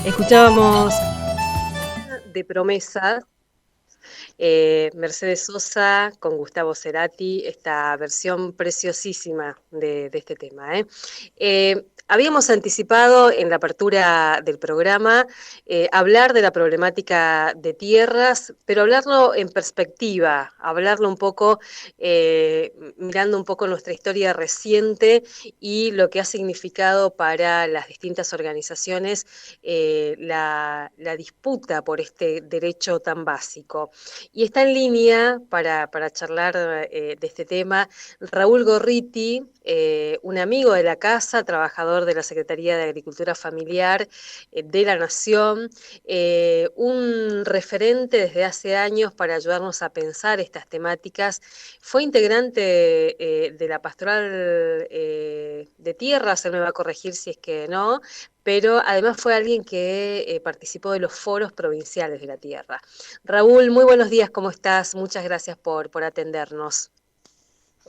Escuchábamos de promesas, Mercedes Sosa con Gustavo Cerati, esta versión preciosísima de este tema. Habíamos anticipado en la apertura del programa hablar de la problemática de tierras, pero hablarlo en perspectiva, hablarlo un poco, mirando un poco nuestra historia reciente y lo que ha significado para las distintas organizaciones la disputa por este derecho tan básico. Y está en línea para charlar de este tema Raúl Gorriti, un amigo de la casa, trabajador de la Secretaría de Agricultura Familiar de la Nación, un referente desde hace años para ayudarnos a pensar estas temáticas. Fue integrante de la Pastoral de Tierras, él me va a corregir si es que no, pero además fue alguien que participó de los foros provinciales de la tierra. Raúl, muy buenos días, ¿cómo estás? Muchas gracias por atendernos.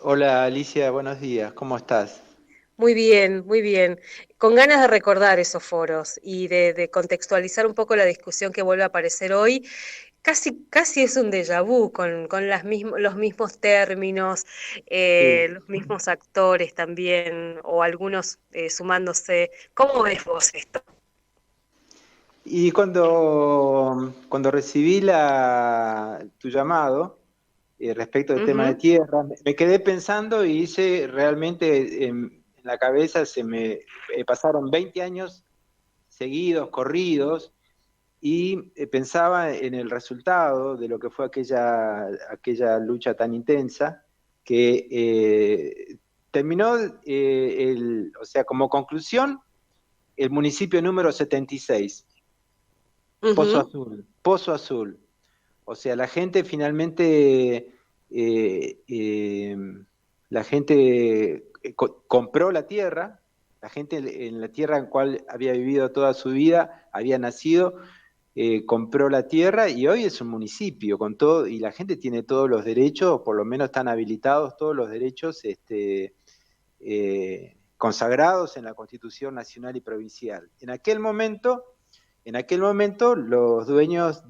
Hola Alicia, buenos días, ¿cómo estás? Muy bien, muy bien. Con ganas de recordar esos foros y de contextualizar un poco la discusión que vuelve a aparecer hoy. Casi es un déjà vu con los mismos términos, Sí. los mismos actores también, o algunos sumándose. ¿Cómo ves vos esto? Y cuando recibí tu llamado respecto del tema de Ujú. tierra, me quedé pensando y hice realmente en la cabeza, pasaron 20 años seguidos, corridos, y pensaba en el resultado de lo que fue aquella lucha tan intensa que terminó, o sea, como conclusión, el municipio número 76, Pozo Ujú. Azul, Pozo Azul. O sea, la gente finalmente, eh, eh, la gente compró la tierra, la gente en la tierra en la cual había vivido toda su vida, había nacido, compró la tierra y hoy es un municipio con todo, y la gente tiene todos los derechos, por lo menos están habilitados todos los derechos consagrados en la Constitución Nacional y Provincial. En aquel momento los dueños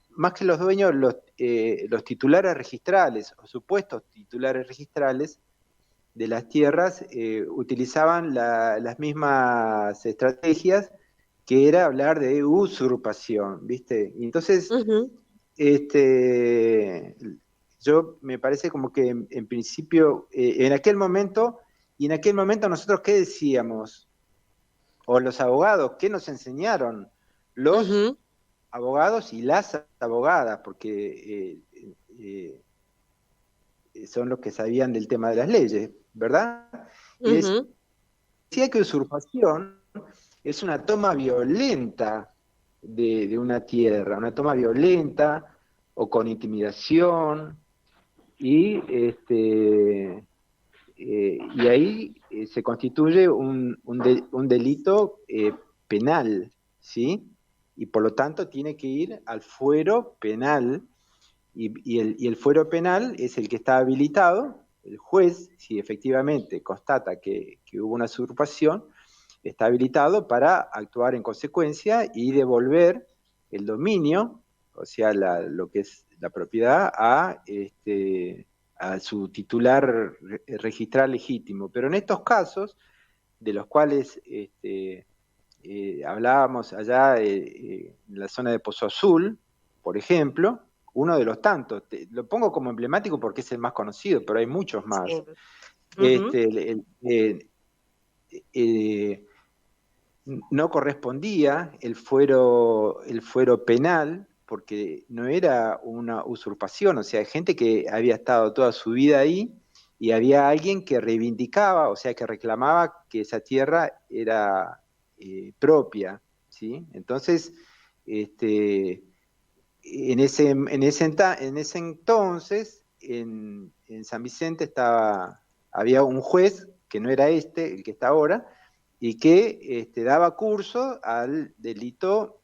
más que los dueños, los titulares registrales o supuestos titulares registrales de las tierras utilizaban las mismas estrategias, que era hablar de usurpación, ¿viste? Y entonces, Ujú. este, yo me parece como que en principio, en aquel momento nosotros, ¿qué decíamos? O los abogados, ¿qué nos enseñaron? Los Ujú. abogados y las abogadas, porque son los que sabían del tema de las leyes, ¿verdad? Y Ujú. decía que usurpación es una toma violenta de una tierra, una toma violenta o con intimidación, y, y ahí se constituye un delito penal, ¿sí? Y por lo tanto tiene que ir al fuero penal, y el fuero penal es el que está habilitado. El juez, si efectivamente constata que hubo una usurpación, está habilitado para actuar en consecuencia y devolver el dominio, o sea, lo que es la propiedad, a su titular registral legítimo. Pero en estos casos, de los cuales hablábamos allá en la zona de Pozo Azul, por ejemplo, uno de los tantos, lo pongo como emblemático porque es el más conocido, pero hay muchos Sí. más. Ujú. Este, eh, no correspondía el fuero penal, porque no era una usurpación, o sea, hay gente que había estado toda su vida ahí y había alguien que reivindicaba, o sea, que reclamaba que esa tierra era propia, ¿sí? Entonces, este, en ese entonces, en San Vicente había un juez que no era el que está ahora, y que daba curso al delito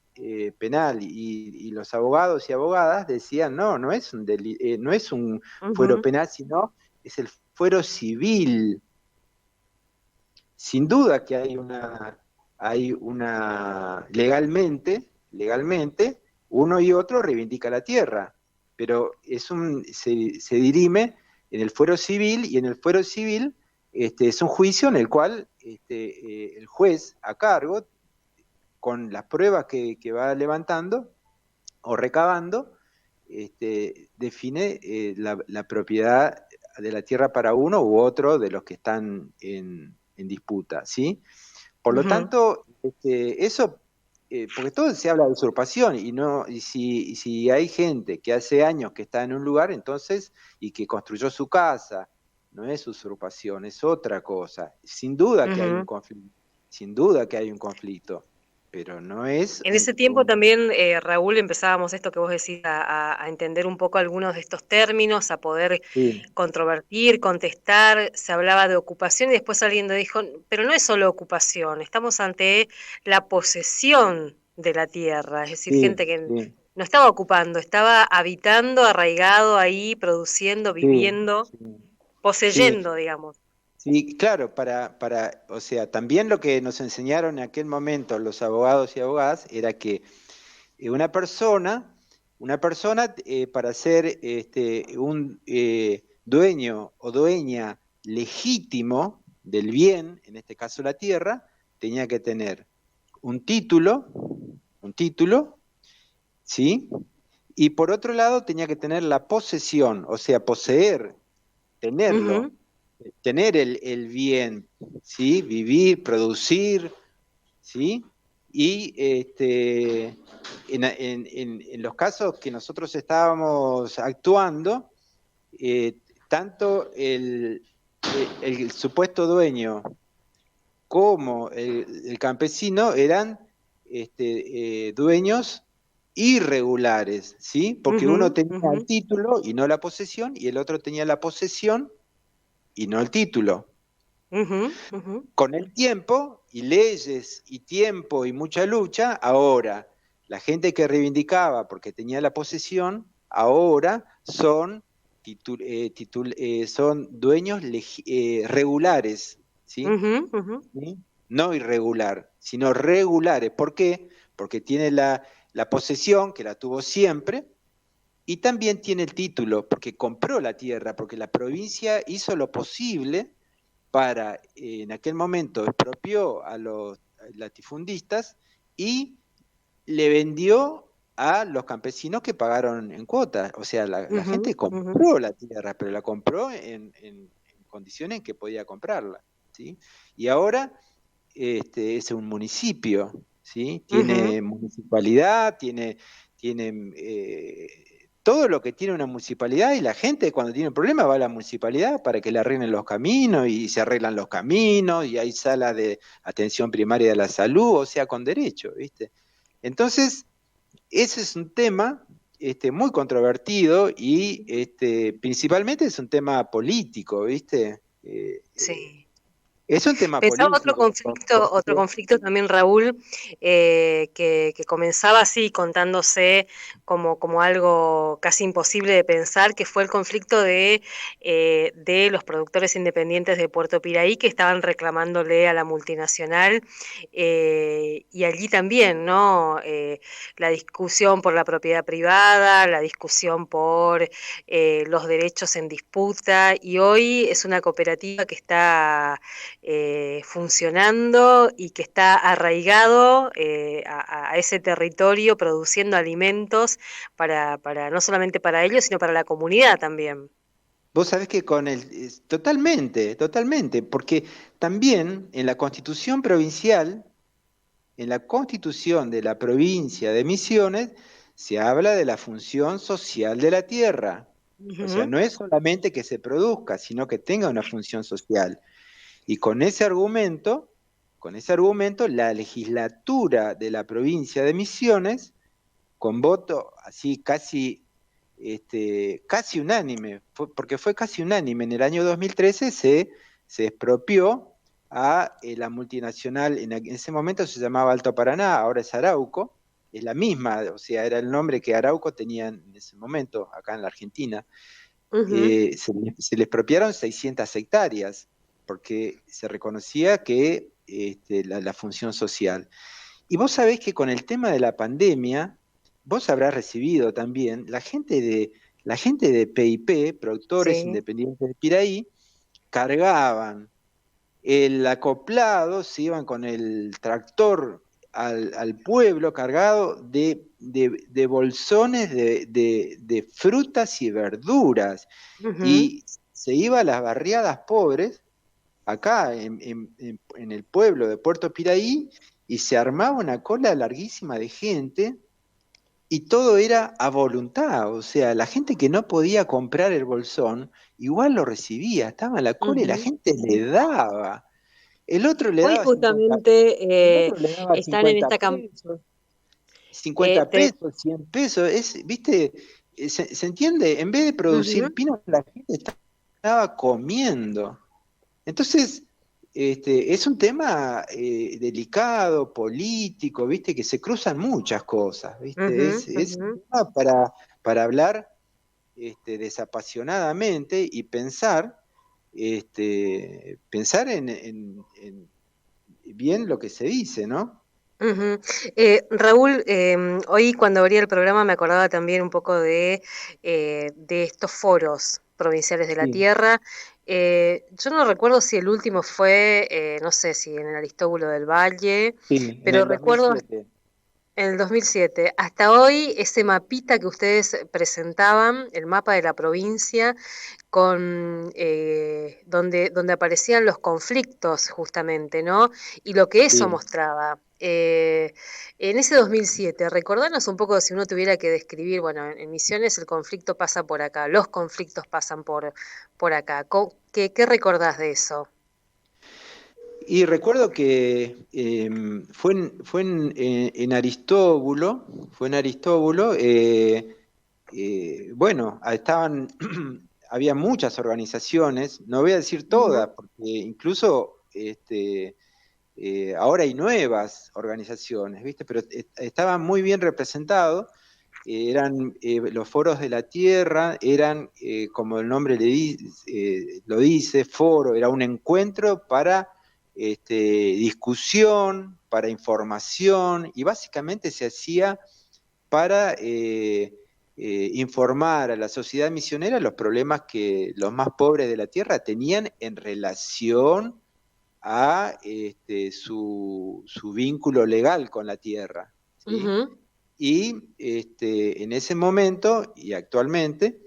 penal, y los abogados y abogadas decían, no, no es un fuero Ujú. penal, sino es el fuero civil. Sin duda que hay legalmente, uno y otro reivindica la tierra, pero se dirime en el fuero civil, y en el fuero civil es un juicio en el cual el juez a cargo, con las pruebas que va levantando o recabando, define la propiedad de la tierra para uno u otro de los que están en disputa, ¿sí? Por lo Ujú. tanto, eso, porque todo se habla de usurpación, y si hay gente que hace años que está en un lugar, entonces, y que construyó su casa, no es usurpación, es otra cosa. Sin duda que hay un Ujú. conflicto, sin duda que hay un conflicto, pero no es En ese tiempo también, Raúl, empezábamos esto que vos decís, a entender un poco algunos de estos términos, a poder sí, controvertir, contestar. Se hablaba de ocupación y después alguien le dijo, pero no es solo ocupación, estamos ante la posesión de la tierra, es decir, sí, gente que sí, no estaba ocupando, estaba habitando, arraigado ahí, produciendo, sí, viviendo, sí, poseyendo, digamos. sí, claro, o sea, también lo que nos enseñaron en aquel momento los abogados y abogadas era que una persona, para ser un dueño o dueña legítimo del bien, en este caso la tierra, tenía que tener un título, un título, ¿sí? Y por otro lado tenía que tener la posesión, o sea, poseer, tenerlo, Ujú, tener el bien, ¿sí? Vivir, producir, ¿sí? Y en los casos que nosotros estábamos actuando, tanto el supuesto dueño como el campesino eran dueños irregulares, ¿sí? Porque ujú, uno tenía ujú, el título y no la posesión, y el otro tenía la posesión y no el título. ujú, ujú, Con el tiempo y leyes y tiempo y mucha lucha, ahora la gente que reivindicaba porque tenía la posesión, ahora son dueños regulares, ¿sí? ujú, ujú, ¿Sí? No irregular, sino regulares. ¿Por qué? Porque tiene la posesión, que la tuvo siempre, y también tiene el título, porque compró la tierra, porque la provincia hizo lo posible para, en aquel momento, expropió a los latifundistas y le vendió a los campesinos que pagaron en cuotas. O sea, la ujú, gente ujú. compró la tierra, pero la compró en condiciones en que podía comprarla, ¿sí? Y ahora es un municipio, ¿sí? Ujú, Tiene municipalidad, tiene todo lo que tiene una municipalidad, y la gente cuando tiene problemas va a la municipalidad para que le arreglen los caminos, y se arreglan los caminos, y hay sala de atención primaria de la salud, o sea, con derecho, ¿viste? Entonces, ese es un tema muy controvertido, y principalmente es un tema político, ¿viste? sí. Es un tema Pensaba político. otro conflicto también, Raúl, que comenzaba así, contándose como algo casi imposible de pensar, que fue el conflicto de los productores independientes de Puerto Piraí que estaban reclamándole a la multinacional, y allí también, ¿no? La discusión por la propiedad privada, la discusión por los derechos en disputa, y hoy es una cooperativa que está funcionando y que está arraigado a ese territorio produciendo alimentos para no solamente para ellos, sino para la comunidad también. Vos sabés que totalmente, totalmente, porque también en la Constitución provincial, en la Constitución de la provincia de Misiones, se habla de la función social de la tierra. O sea, Ujú, no es solamente que se produzca, sino que tenga una función social. Y con ese argumento, la legislatura de la provincia de Misiones, con voto así casi unánime, porque fue casi unánime, en el año 2013 se expropió a la multinacional, en ese momento se llamaba Alto Paraná, ahora es Arauco, es la misma, o sea, era el nombre que Arauco tenía en ese momento, acá en la Argentina. ujú, Se le expropiaron 600 hectáreas, porque se reconocía que la función social. Y vos sabés que con el tema de la pandemia, vos habrás recibido también, la gente de PIP, Productores Sí. Independientes de Piraí, cargaban el acoplado, se iban con el tractor al pueblo cargado de bolsones de frutas y verduras. Ujú. Y se iba a las barriadas pobres, acá en el pueblo de Puerto Piraí, y se armaba una cola larguísima de gente, y todo era a voluntad, o sea, la gente que no podía comprar el bolsón, igual lo recibía, estaba en la cola y la Ujú. gente le daba. El otro le Hoy daba 50, el justamente otro le daba están en 50 esta pesos, 50 pesos, 100 pesos, ¿viste? Se entiende, en vez de Ujú. producir pinos, la gente estaba comiendo. Entonces, es un tema delicado, político, ¿viste? Que se cruzan muchas cosas, ¿viste? Ujú. Es un Ujú. tema para hablar desapasionadamente y pensar en bien lo que se dice, ¿no? Ujú. Raúl, hoy cuando abría el programa me acordaba también un poco de estos foros provinciales de la Sí, tierra. Yo no recuerdo si el último fue, no sé si en el Aristóbulo del Valle, sí, en pero el recuerdo 2007. en el 2007. Hasta hoy ese mapita que ustedes presentaban, el mapa de la provincia, donde aparecían los conflictos justamente, ¿no? Y lo que eso Sí. mostraba. En ese 2007, recordanos un poco si uno tuviera que describir, bueno, en Misiones el conflicto pasa por acá, los conflictos pasan por acá. ¿Qué recordás de eso? Y recuerdo que en Aristóbulo, bueno, había muchas organizaciones, no voy a decir Ujú. todas, porque incluso ahora hay nuevas organizaciones, ¿viste? Pero estaban muy bien representados, eran los foros de la tierra, eran, como el nombre lo dice, foro, era un encuentro para discusión, para información, y básicamente se hacía para informar a la sociedad misionera los problemas que los más pobres de la tierra tenían en relación a su vínculo legal con la tierra, ¿sí? Ujú. Y en ese momento y actualmente,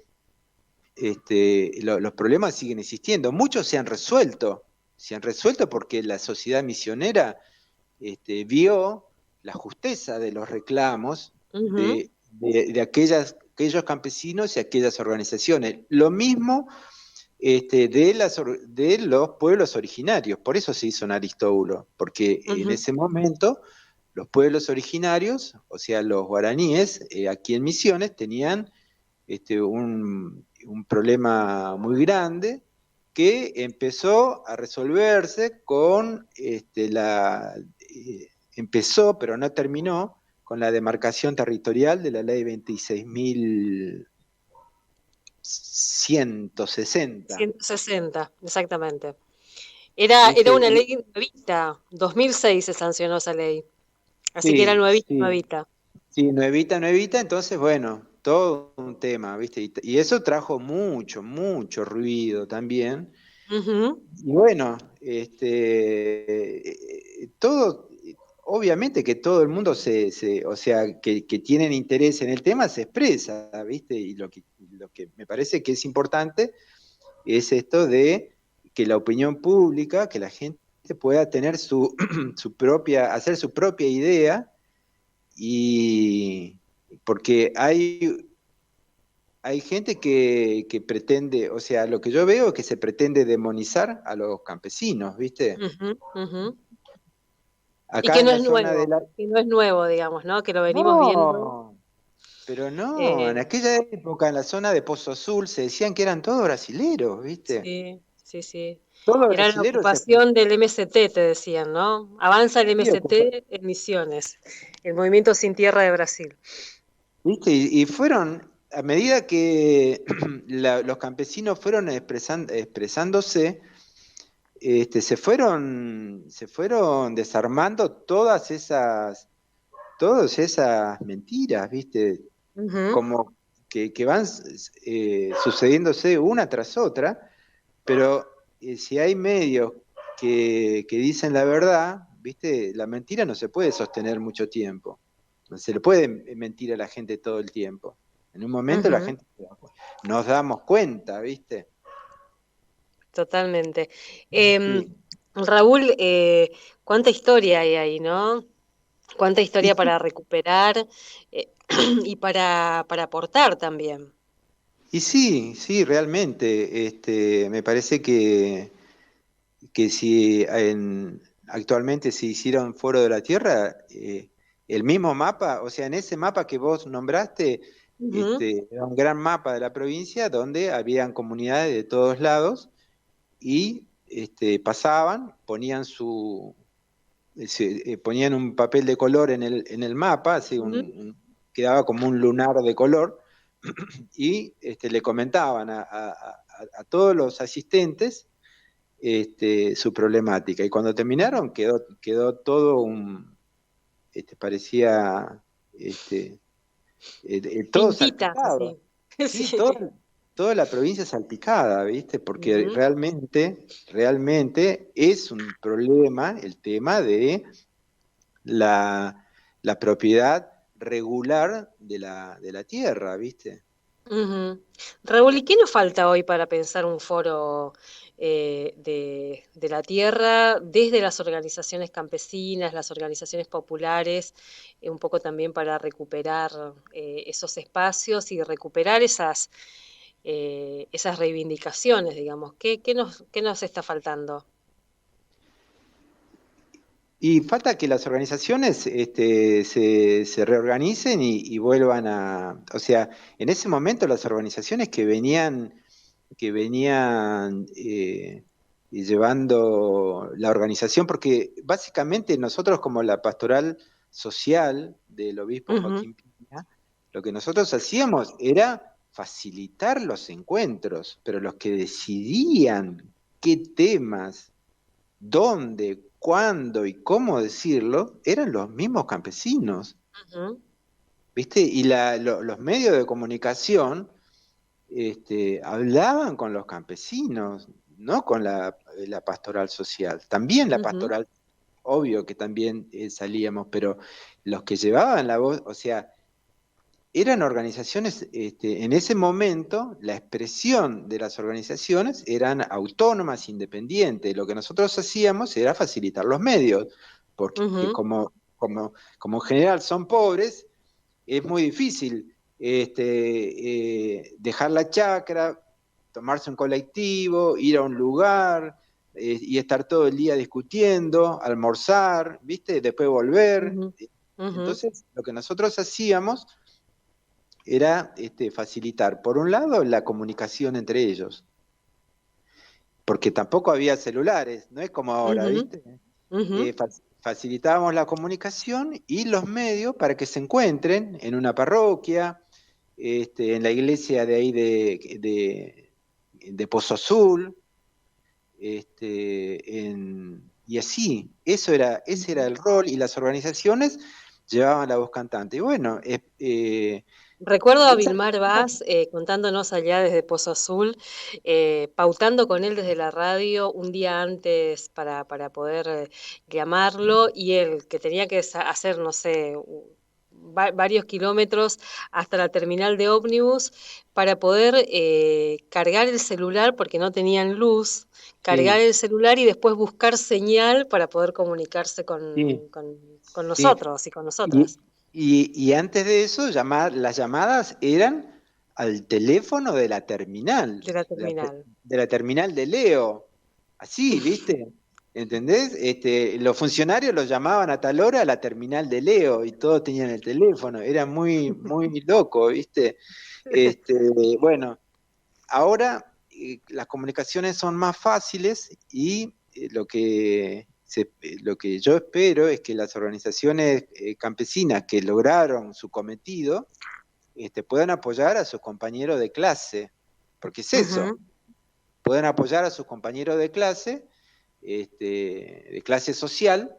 los problemas siguen existiendo. Muchos se han resuelto porque la sociedad misionera vio la justeza de los reclamos Ujú. de aquellos campesinos y aquellas organizaciones. Lo mismo de los pueblos originarios. Por eso se hizo en Aristóbulo, porque en Ujú. ese momento los pueblos originarios, o sea, los guaraníes, aquí en Misiones, tenían un problema muy grande que empezó a resolverse empezó, pero no terminó, con la demarcación territorial de la ley 26.160. 160, exactamente. Era ¿Viste? una ley nuevita, 2006 se sancionó esa ley, así que era Sí, nuevita, sí, nuevita. sí, nuevita, nuevita, entonces bueno, todo un tema, ¿viste? Y eso trajo mucho, mucho ruido también. Ujú. Y bueno, todo, obviamente que todo el mundo o sea, que tienen interés en el tema se expresa, ¿viste? Y lo que me parece que es importante es esto de que la opinión pública, que la gente pueda tener hacer su propia idea, y porque hay gente que pretende, o sea, lo que yo veo es que se pretende demonizar a los campesinos, ¿viste? Ujú. Ujú. Y Acá que en no la es zona de nuevo, la... que no es nuevo, digamos, ¿no? Que lo venimos viendo. No, pero no, en eh, aquella época en la zona de Pozo Azul se decían que eran todos brasileros, ¿viste? sí, sí, sí. Todos Era la brasileros ocupación del MST, te decían, ¿no? Avanza el MST en Misiones, el Movimiento Sin Tierra de Brasil. ¿viste? Y fueron, a medida que los campesinos fueron expresándose, se fueron desarmando todas esas mentiras, ¿viste? Ujú. Como que van sucediéndose una tras otra, pero si hay medios que dicen la verdad, ¿viste? La mentira no se puede sostener mucho tiempo. No se le puede mentir a la gente todo el tiempo. En un momento la Ujú. gente nos damos cuenta, ¿viste? Totalmente. Em, Sí. Raúl, cuánta historia hay ahí, ¿no? Cuánta Y historia para recuperar eh, y para aportar también. Y sí, sí, realmente, me parece que si actualmente se hiciera un foro de la Tierra, el mismo mapa, o sea, en ese mapa que vos nombraste, Ujú. era un gran mapa de la provincia donde habían comunidades de todos lados y pasaban, ponían un papel de color en el mapa, así Ujú. quedaba como un lunar de color y le comentaban a todos los asistentes su problemática. Y cuando terminaron quedó todo parecía todo Pintitas, salpicado. así. Sí, Sí. toda la provincia salpicada, ¿viste? Porque Ujú. realmente es un problema el tema de la, la propiedad regular de la tierra, ¿viste? Ujú. Raúl, ¿y qué nos falta hoy para pensar un foro de la tierra desde las organizaciones campesinas, las organizaciones populares, un poco también para recuperar esos espacios y recuperar esas reivindicaciones, digamos? ¿Qué nos está faltando? Y falta que las organizaciones se reorganicen y vuelvan o sea, en ese momento las organizaciones que venían llevando la organización, porque básicamente nosotros como la pastoral social del obispo Ujú. Joaquín Piña, lo que nosotros hacíamos era facilitar los encuentros, pero los que decidían qué temas, dónde, cuándo y cómo decirlo, eran los mismos campesinos, Ujú. ¿viste? Y los medios de comunicación hablaban con los campesinos, no con la pastoral social. También la Ujú. pastoral, obvio que también salíamos, pero los que llevaban la voz, o sea, eran organizaciones, en ese momento la expresión de las organizaciones eran autónomas, independientes. Lo que nosotros hacíamos era facilitar los medios, porque Ujú. como en general son pobres, es muy difícil dejar la chacra, tomarse un colectivo, ir a un lugar y estar todo el día discutiendo, almorzar, ¿viste? Después volver. Ujú. Ujú. Entonces, lo que nosotros hacíamos era facilitar, por un lado, la comunicación entre ellos, porque tampoco había celulares, no es como ahora, Ujú. ¿viste? Ujú. Facilitábamos la comunicación y los medios para que se encuentren en una parroquia, en la iglesia de ahí de Pozo Azul, y así, ese era Ujú. el rol, y las organizaciones llevaban la voz cantante. Y bueno, Recuerdo a esa- Vilmar Vaz contándonos allá desde Pozo Azul, pautando con él desde la radio un día antes para poder llamarlo y él que tenía que hacer, no sé, varios kilómetros hasta la terminal de ómnibus para poder cargar el celular porque no tenían luz, cargar sí, el celular y después buscar señal para poder comunicarse sí, con sí. nosotros y con nosotras Y, y antes de eso, las llamadas eran al teléfono de la terminal, de la de la, te- terminal. de la terminal de Leo. Así, ¿viste? ¿Entendés? Los funcionarios los llamaban a tal hora a la terminal de Leo y todos tenían el teléfono. Era muy, muy loco, ¿viste? Este, bueno, ahora las comunicaciones son más fáciles y lo que yo espero es que las organizaciones campesinas que lograron su cometido puedan apoyar a sus compañeros de clase, porque es eso, Ujú. puedan apoyar a sus compañeros de clase de clase social,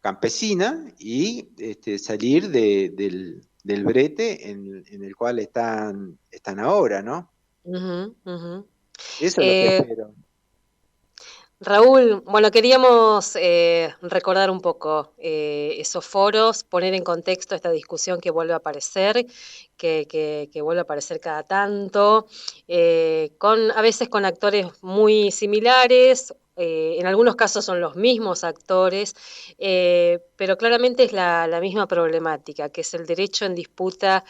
campesina, y salir del brete en el cual están ahora, ¿no? Ujú, ujú. Eso es lo que Eh, espero. Raúl, bueno, queríamos recordar un poco esos foros, poner en contexto esta discusión que vuelve a aparecer, que vuelve a aparecer cada tanto, a veces con actores muy similares, en algunos casos son los mismos actores, pero claramente es la misma problemática, que es el derecho en disputa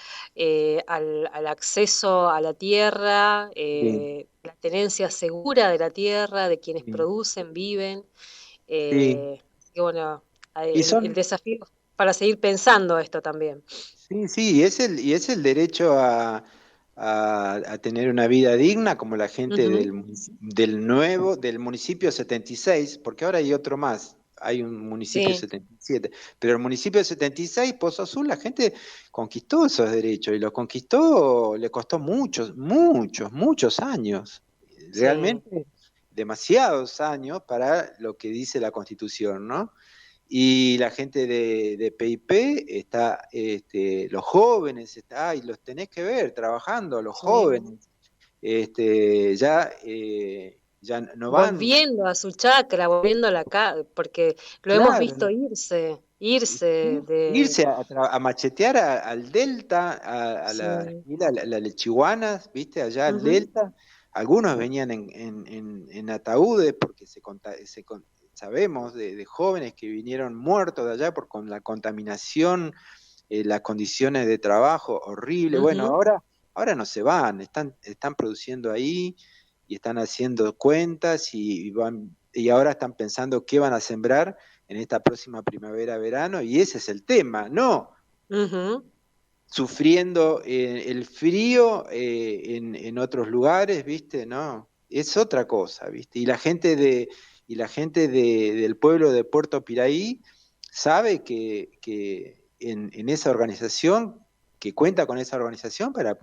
al acceso a la tierra, Sí, la tenencia segura de la tierra, de quienes sí, producen, viven. sí. Así que bueno, Y el son, desafío para seguir pensando esto también. sí, sí, y es el derecho a tener una vida digna, como la gente Ujú. del municipio 76, porque ahora hay otro más, hay un municipio Sí, 77, pero el municipio 76, Pozo Azul, la gente conquistó esos derechos y los conquistó, le costó muchos, muchos, muchos años, sí. realmente demasiados años para lo que dice la Constitución, ¿no? Y la gente de PIP está, los jóvenes, y los tenés que ver trabajando, los Sí. jóvenes, ya no van, Volviendo a su chacra, volviendo a la casa, porque lo hemos visto claro, irse de... irse a machetear al Delta, a la, Sí. ir a las Lechiguanas, ¿viste? Allá al Ujú, Delta. Algunos venían en ataúdes porque sabemos de jóvenes que vinieron muertos de allá con la contaminación, las condiciones de trabajo horribles. Bueno, ujú, ahora no se van, están produciendo ahí y están haciendo cuentas y ahora están pensando qué van a sembrar en esta próxima primavera-verano, y ese es el tema, no ujú, sufriendo el frío en otros lugares, ¿viste? No, es otra cosa, ¿viste? Del pueblo de Puerto Piraí sabe que en esa organización, que cuenta con esa organización para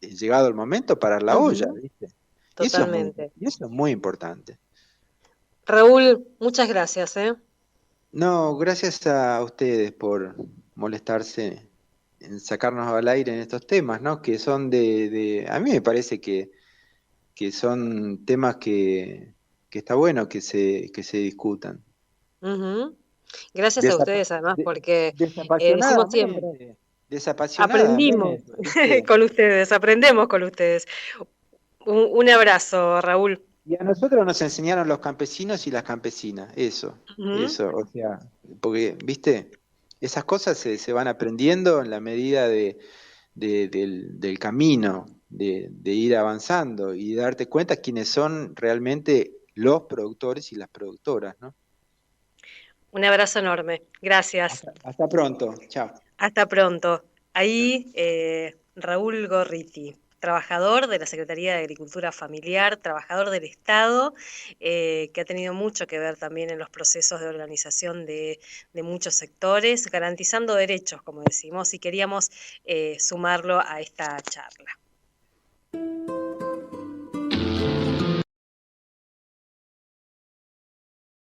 llegado el momento, parar la olla, ujú, ¿viste? totalmente. Y eso es muy importante. Raúl, muchas gracias, ¿eh? No, gracias a ustedes por molestarse en sacarnos al aire en estos temas, ¿no? Que son a mí me parece que son temas que está bueno que se discutan. Ujú. Gracias a Desapa- ustedes, además, de- porque decimos siempre, desapasionadamente, aprendimos desapasionadamente, ¿viste? con ustedes, aprendemos con ustedes. Un abrazo, Raúl. Y a nosotros nos enseñaron los campesinos y las campesinas, Ujú, eso, o sea, porque, ¿viste? Esas cosas se van aprendiendo en la medida del camino, de ir avanzando y darte cuenta quiénes son realmente los productores y las productoras, ¿no? un abrazo enorme. Gracias. Hasta pronto, chao. Hasta pronto. Ahí, Raúl Gorriti, trabajador de la Secretaría de Agricultura Familiar, trabajador del Estado, que ha tenido mucho que ver también en los procesos de organización de muchos sectores, garantizando derechos, como decimos, y queríamos sumarlo a esta charla.